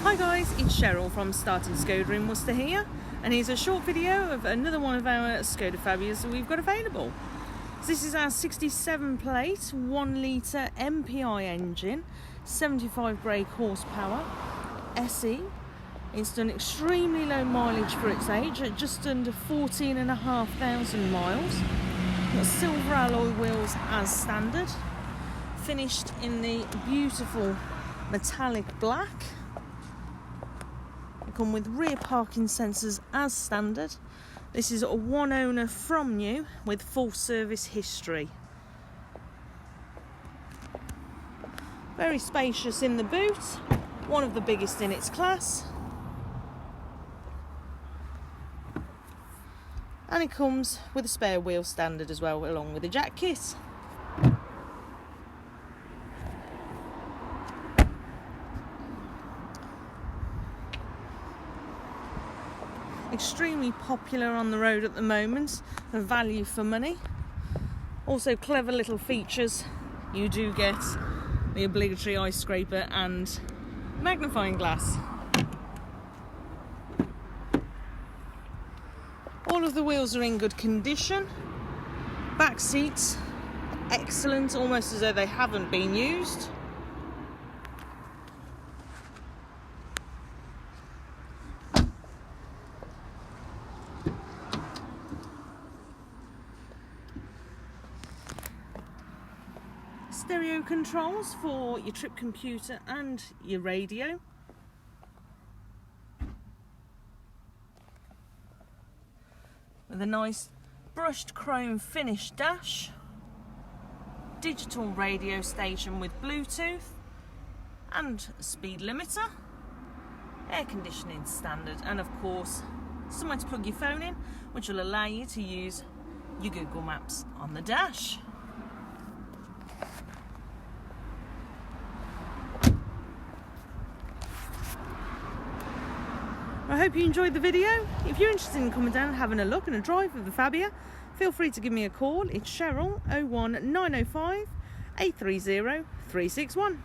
Hi guys, it's Cheryl from Startin Skoda in Worcester here, and here's a short video of another one of our Skoda Fabias that we've got available. So this is our 67 plate 1 litre MPI engine, 75 brake horsepower, SE. It's done extremely low mileage for its age at just under 14,500 miles. Got silver alloy wheels as standard, finished in the beautiful metallic black. Come with rear parking sensors as standard. This is a one owner from new with full service history. Very spacious in the boot, one of the biggest in its class. And it comes with a spare wheel standard as well, along with a jack kit. Extremely popular on the road at the moment, and value for money. Also clever little features. You do get the obligatory eye scraper and magnifying glass. All of the wheels are in good condition. Back seats excellent, almost as though they haven't been used. Stereo controls for your trip computer and your radio. With a nice brushed chrome finish dash. Digital radio station with Bluetooth and speed limiter. Air conditioning standard, and of course somewhere to plug your phone in, which will allow you to use your Google Maps on the dash. I hope you enjoyed the video. If you're interested in coming down and having a look and a drive of the Fabia, feel free to give me a call. It's Cheryl 01905 830 361.